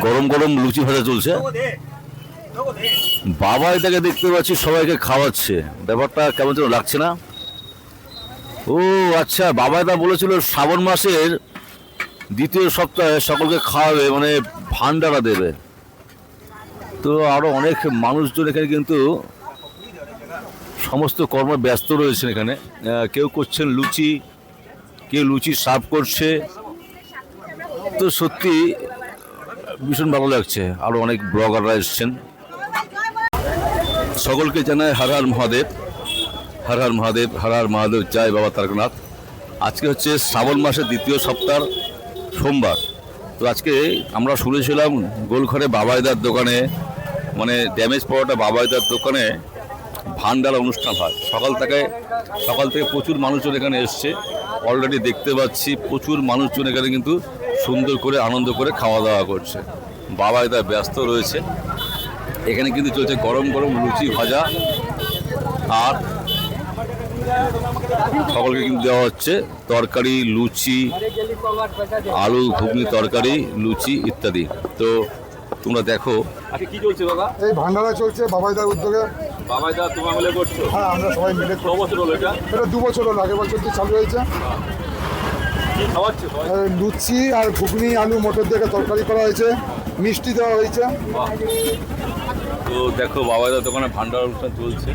গরম গরম লুচি ভাজা চলছে। বাবা এটাকে দেখতে পাচ্ছি সবাইকে খাওয়াচ্ছে, ব্যাপারটা কেমন যেন লাগছে না? ও আচ্ছা, বাবা এটা বলেছিল শ্রাবণ মাসের দ্বিতীয় সপ্তাহে সকলকে খাওয়াবে, মানে ভান্ডারা দেবে। তো আরো অনেক মানুষজন এখানে কিন্তু সমস্ত কর্মে ব্যস্ত রয়েছেন। এখানে কেউ করছেন লুচি, কেউ লুচি সার্ভ করছে। তো সত্যি ভীষণ ভালো লাগছে। আরো অনেক ব্লগাররা এসছেন। সকলকে জানায় হর হর মহাদেব, হর হর মহাদেব, হর হর মহাদেব, জয় বাবা তারকনাথ। আজকে হচ্ছে শ্রাবণ মাসের দ্বিতীয় সপ্তাহ সোমবার। তো আজকে আমরা শুনেছিলাম গোলঘরে বাবাইদার দোকানে, মানে ড্যামেজ পড়াটা বাবাইদার দোকানে ভান্ডারা অনুষ্ঠান হয়। সকাল থেকে প্রচুর মানুষজন এখানে এসছে। অলরেডি দেখতে পাচ্ছি প্রচুর মানুষজন এখানে কিন্তু সুন্দর করে আনন্দ করে খাওয়া দাওয়া করছে। বাবাইদা ব্যস্ত রয়েছে। এখানে কিন্তু চলছে গরম গরম লুচি ভাজা, আর সকলকে কিন্তু দেওয়া হচ্ছে তরকারি, লুচি, আলু ঘুগনি তরকারি, লুচি ইত্যাদি। তো তোমরা দেখো আজকে কি চলছে বাবা? এই ভান্ডারা চলছে বাবাইদার উদ্যোগে। বাবাইদা তোমরা মিলে করছো? হ্যাঁ, আমরা সবাই মিলে। 6 বছর হলো এটা? এটা 2 বছর হলো, আগের বছর থেকে চালু হয়েছে। কি খাওয়াচ্ছে? লুচি আর ঘুগনি, আলু মটর দিয়ে তরকারি করা হয়েছে, মিষ্টি দেওয়া হয়েছে। তো দেখো বাবাইদার দোকানে ভান্ডারা অনুষ্ঠান চলছে,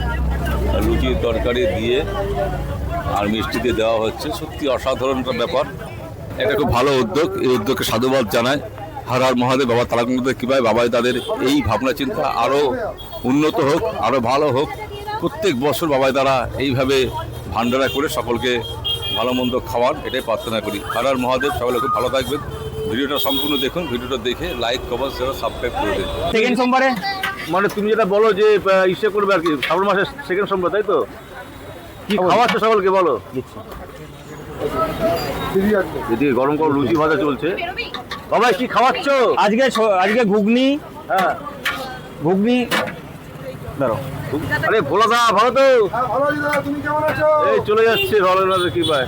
লুচি তরকারি দিয়ে আর মিষ্টি দিয়ে দেওয়া হচ্ছে। সত্যি অসাধারণ একটা ব্যাপার, এটা খুব ভালো উদ্যোগ। এই উদ্যোগকে সাধুবাদ জানায়। হর হর মহাদেব, বাবা তারকনাথের কৃপায় বাবাই তাদের এই ভাবনা চিন্তা আরও উন্নত হোক, আরও ভালো হোক। প্রত্যেক বছর বাবাই তারা এইভাবে ভান্ডারা করে সকলকে ভালো মন্দ খাওয়ান, এটাই প্রার্থনা করি। হর হর মহাদেব, সকলে খুব ভালো থাকবেন। ভিডিওটা সম্পূর্ণ দেখুন, ভিডিওটা দেখে লাইক, কমেন্ট, শেয়ার, সাবস্ক্রাইব করে দিন। সেকেন্ড সোমবারে মানে তুমি যেটা বলো যে ইসে করবে আর কি, শ্রাবণ মাসের সেকেন্ড সোমবার, তাই তো? কি খাওয়াচ্ছে সকলকে বলো? এদিকে গরম গরম লুচি ভাজা চলছে। বাবা কি খাওয়াচ্ছ আজকে ঘুগনি। হ্যাঁ, ঘুগনি ধরো। আরে ভোলা দা ভালো তো? হ্যাঁ, ভালো আছি দাদা, তুমি কেমন আছো? এই চলে যাচ্ছে ভালো না কি পায়।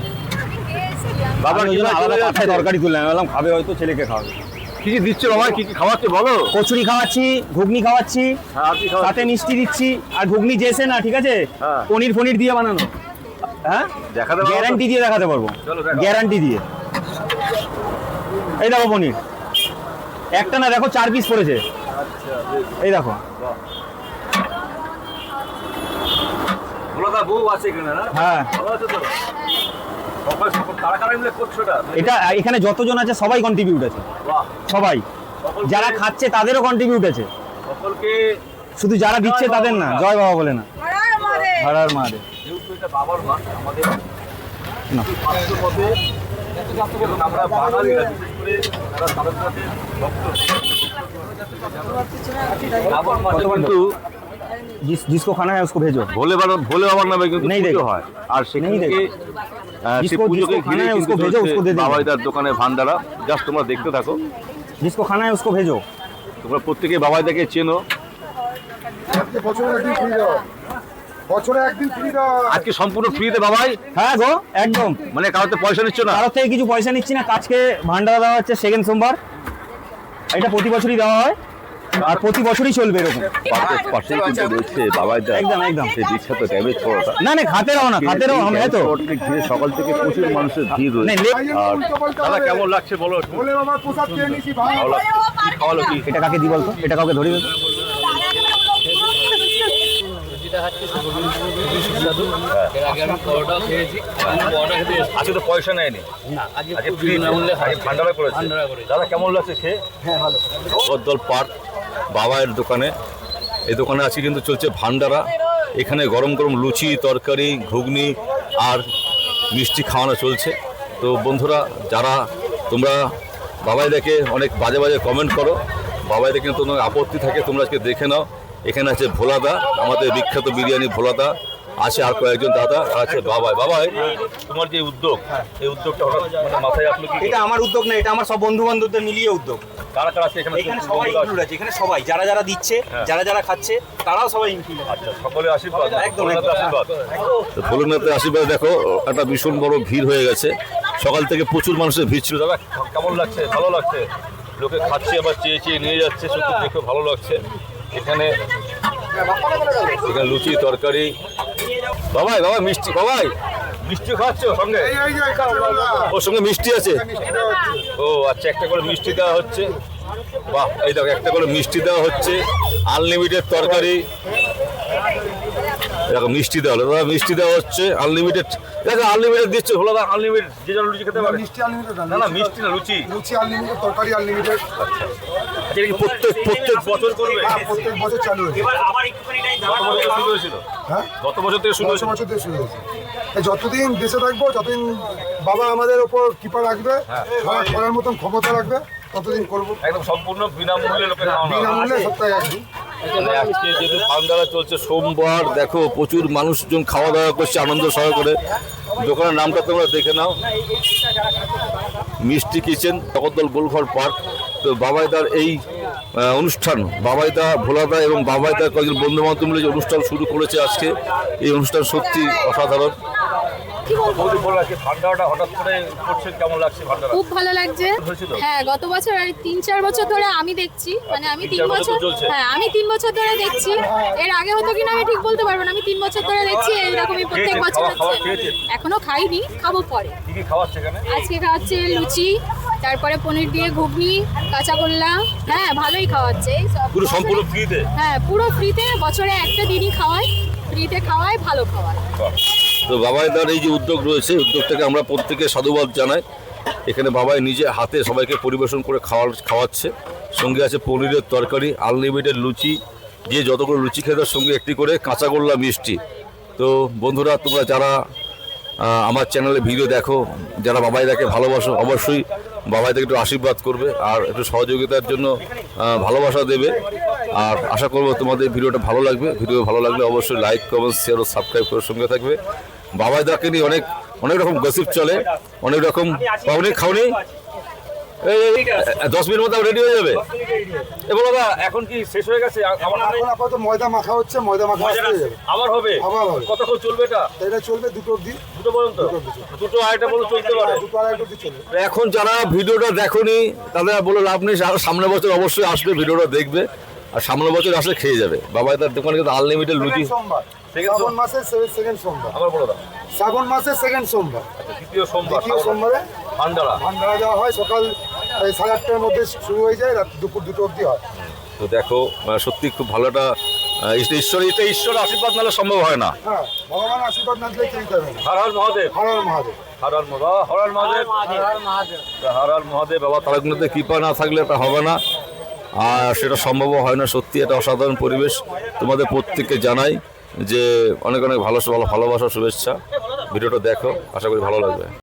বাবা আমি আলাদা পাঠায় তরকারি তুললাম, আমি বললাম খাবে হয়তো, ছেলেকে খাওয়াবে। কি কি দিচ্ছে বাবা? কি কি খাওয়াচ্ছে বলো? কচুরি খাওয়াচ্ছি, ঘুগনি খাওয়াচ্ছি, হ্যাঁ, আর কি খাওয়াচ্ছে? সাথে মিষ্টি দিচ্ছি। আর ঘুগনি যেছে না, ঠিক আছে, হ্যাঁ। পনির দিয়ে বানানো। হ্যাঁ, দেখাতে পারবো? গ্যারান্টি দিয়ে দেখাতে পারবো, চলো দেখাও। গ্যারান্টি দিয়ে। এই দেখো পনির, একটা না দেখো 4 পিস পড়েছে। এই দেখো। ভোলা দা বউ আছে এখানে না? হ্যাঁ, ভালো আছে তো? কারা কারা মিলে করছো এটা? এটা এখানে যতজন আছে সবাই কন্ট্রিবিউট আছে, বাহ, সবাই। যারা খাচ্ছে তাদেরও কন্ট্রিবিউট আছে, সকলকে। শুধু যারা দিচ্ছে তাদের না। জয় বাবা বলে না, হর হর মহাদেব। যেহেতু এটা বাবার মাস, আমাদের না। শাস্ত্র মতে এবং আমরা বাঙালিরা বিশেষ করে যারা তারকনাথের ভক্ত, শ্রাবণ মাসে কিন্তু जिसको खाना है उसको भेजो। ভোলে বাবার নামে কিন্তু নেই পুজো দেখো। হয়। আর সেখানে নেই দেখো। সে পুজোকে जिसको ঘিরে खाना है কিন্তু उसको भेजो, उसको दे दो। বাবাইদার দোকানে ভান্ডারা। জাস্ট তোমরা দেখতে থাকো। जिसको खाना है उसको भेजो। তোমরা প্রত্যেকে বাবাইদাকে চেনো। বছরে একদিন ফ্রি দেওয়া, বছরে একদিন ফ্রি দেওয়া। আজকে সম্পূর্ণ ফ্রিতে বাবাই, হ্যাঁ গো, একদম। মানে কারোতে পয়সা নিচ্ছ না? কারোর থেকে কিছু পয়সা নিচ্ছি না। আজকে ভান্ডারা দেওয়া হচ্ছে সেকেন্ড সোমবার। এটা প্রতি বছরই দেওয়া হয়, আর প্রতি বছরই চলবে এরকম। পাশেই কিন্তু রয়েছে বাবাইদা, একদম একদম। সেই বিখ্যাত ড্যামেজ পড়াটা। না না, খাতে রहो না, খাতে রहो। हम है तो ঘিরে সকাল থেকে প্রচুর মানুষের ভিড় রয়েছে। नहीं, আর দাদা কেমন লাগছে বলো? বলে বাবার প্রসাদ খেয়ে নিয়েছি, ভালো। ভালো লাগছে? কি খাওয়ালো কি? এটা কাকে দি বলতো? এটা কাউকে ধরি বলতো? আজকে তো পয়সা নেয়নি, আজকে ফ্রি ভান্ডারা করেছে। দাদা কেমন লাগছে খেয়ে? হ্যাঁ, ভালো। বদ্দল পার্ক বাবায়ের দোকানে, এই দোকানে আছে কিন্তু চলছে ভান্ডারা। এখানে গরম গরম লুচি, তরকারি, ঘুগনি আর মিষ্টি খাওয়ানো চলছে। তো বন্ধুরা, যারা তোমরা বাবাইদাকে অনেক বাজে বাজে কমেন্ট করো, বাবাইদাকে তোমার আপত্তি থাকে, তোমরা আজকে দেখে নাও। এখানে আছে ভোলাদা, আমাদের বিখ্যাত বিরিয়ানি ভোলাদা আছে, আর কয়েকজন দাদা আছে। বাবাই তোমার যে উদ্যোগ, এই উদ্যোগটা হঠাৎ মানে মাথায় আসলো কি? এটা আমার উদ্যোগ না, এটা আমার সব বন্ধু বান্ধবদের মিলিয়ে উদ্যোগ। কারা কারা আছে এখানে? এখানে সবাই ইনক্লুড আছে, এখানে সবাই যারা যারা দিচ্ছে, যারা যারা খাচ্ছে, তারাও সবাই ইনক্লুড। আচ্ছা, সকলে আশীর্বাদ। একদম, ভোলেনাথের আশীর্বাদ। ভোলেনাথের আশীর্বাদ। দেখো একটা ভীষণ বড় ভিড় হয়ে গেছে, সকাল থেকে প্রচুর মানুষের ভিড় ছিল। দাদা কেমন লাগছে? ভালো লাগছে? লোকে খাচ্ছে আবার চেয়ে চেয়ে নিয়ে যাচ্ছে, সত্যি দেখে ভালো লাগছে। এখানে লুচি তরকারি। বাবাই মিষ্টি, বাবাই মিষ্টি খাচ্ছ সঙ্গে? ওর সঙ্গে মিষ্টি আছে? ও আচ্ছা, একটা করে মিষ্টি দেওয়া হচ্ছে। বাহ, এই দেখো একটা করে মিষ্টি দেওয়া হচ্ছে, আনলিমিটেড তরকারি। দেখো মিষ্টি দেওয়া হলো, দাদা মিষ্টি দেওয়া হচ্ছে আনলিমিটেড। দেখো আনলিমিটেড দিচ্ছে, হলো দাদা আনলিমিটেড, যে যেন লুচি খেতে পারে। মিষ্টি আনলিমিটেড না না, মিষ্টি না, লুচি। লুচি আনলিমিটেড, তরকারি আনলিমিটেড। আচ্ছা, এটা কি প্রত্যেক বছর করবে? প্রত্যেক বছর চালু হয়েছে। গত বছর শুরু হয়েছিল? হ্যাঁ, গত বছর থেকে শুরু 10 হয়েছিল। বছর থেকে শুরু হয়েছে। এই যতদিন দেশে থাকবো, যতদিন বাবা আমাদের ওপর কৃপা রাখবে, করার মতন ক্ষমতা রাখবে, ততদিন করবো। একদম সম্পূর্ণ বিনামূল্যে লোকে খাওয়ানো হবে। বিনামূল্যে সপ্তাহে একদিন। আজকে যেহেতু ভান্ডারা চলছে সোমবার, দেখো প্রচুর মানুষজন খাওয়া দাওয়া করছে আনন্দ সহকারে। দোকানের নামটা তোমরা দেখে নাও, মিষ্টি কিচেন, জগদ্দল গোলঘর পার্ক। তো বাবাইদার এই অনুষ্ঠান, বাবাইদা, ভোলাদা এবং বাবাইদার কয়েকজন বন্ধু বান্ধব মিলে যে অনুষ্ঠান শুরু করেছে আজকে, এই অনুষ্ঠান সত্যি অসাধারণ। ভান্ডারাটা হঠাৎ করে করছে, কেমন লাগছে ভান্ডারা? খুব ভালো লাগছে। হ্যাঁ, গত বছর আর 3-4 বছর ধরে আমি দেখছি, মানে আমি 3 বছর, হ্যাঁ আমি 3 বছর ধরে দেখছি। এর আগে হতো কিনা আমি ঠিক বলতে পারবো না, আমি 3 বছর ধরে দেখছি এইরকমই প্রত্যেক বছর হচ্ছে। এখনো খাইনি, খাবো পরে। কি কি খাওয়াচ্ছে এখানে? আজকে খাওয়াচ্ছে লুচি, তারপরে পনির দিয়ে ঘুগনি, কাঁচা গোল্লা। হ্যাঁ, ভালোই খাওয়াচ্ছে। এই সব পুরো সম্পূর্ণ ফ্রিতে? হ্যাঁ, পুরো ফ্রিতে, বছরে একটা দিনই খাওয়ায়, ফ্রিতে খাওয়ায়, ভালো খাওয়ায়। তো বাবাইদার এই যে উদ্যোগ রয়েছে, উদ্যোগটাকে আমরা প্রত্যেকে সাধুবাদ জানাই। এখানে বাবাই নিজে হাতে সবাইকে পরিবেশন করে খাওয়াচ্ছে। সঙ্গে আছে পনিরের তরকারি, আনলিমিটেড লুচি, যে যতগুলো লুচি খেতে সঙ্গে একটি করে কাঁচাগোল্লা মিষ্টি। তো বন্ধুরা, তোমরা যারা আমার চ্যানেলে ভিডিও দেখো, যারা বাবাইদাকে ভালোবাসো, অবশ্যই বাবাইদাকে একটু আশীর্বাদ করবে আর একটু সহযোগিতার জন্য ভালোবাসা দেবে। আর আশা করবো তোমাদের ভিডিওটা ভালো লাগবে। ভিডিও ভালো লাগলে অবশ্যই লাইক, কমেন্ট, শেয়ার ও সাবস্ক্রাইব করে সঙ্গে থাকবে। বাবাইদাকে নিয়ে অনেক রকম গসিপ চলে, অনেক রকম। পাওনি খাওনি? এই 10 মিনিট মধ্যে রেডি হয়ে যাবে। এ বলো দাদা, এখন কি শেষ হয়ে গেছে? এখন আপাতত ময়দা মাখা হচ্ছে, ময়দা মাখা আসতে হয়ে যাবে। আবার হবে? আবার হবে। কতক্ষণ চলবে এটা? এটা চলবে 2টো অবধি। 2টো পর্যন্ত? 2টো আড়াইটা পর্যন্ত চলতে পারে? 2টো আড়াইটা অবধি চলবে। এখন যারা ভিডিওটা দেখোনি তাদের বলে লাভ নেই, আর সামনের বছর অবশ্যই আসবে, ভিডিওটা দেখবে, আর সামনের বছর আসলে খেয়ে যাবে। বাবাইদার দোকানে কিন্তু আনলিমিটেড লুচি। সোমবার, শ্রাবণ মাসের সেকেন্ড সোমবার। আবার বলো দাও। শ্রাবণ মাসের সেকেন্ড সোমবার, দ্বিতীয় সোমবার, দ্বিতীয় সোমবারে ভান্ডারা। ভান্ডারা দেওয়া হয়। সকাল 8:30টার মধ্যে শুরু হয়ে যায়, রাত দুপুর 2টো অবধি হয়। তো দেখো, সত্যি খুব ভালো একটা ঈশ্বর আশীর্বাদ নাহলে সম্ভব হয় না। হ্যাঁ, ভগবান আশীর্বাদ না দিলে কিনতে হবে না। হর হর মহাদেব, হর হর মহাদেব। হর হর মহাদেব, হর হর মহাদেব। বাবা তারকনাথের কৃপা না থাকলে এটা হবে না, আর সেটা সম্ভবও হয় না। সত্যি এটা অসাধারণ পরিবেশ। তোমাদের প্রত্যেককে জানাই যে অনেক অনেক ভালোবাসা, শুভেচ্ছা। ভিডিওটা দেখো, আশা করি ভালো লাগবে।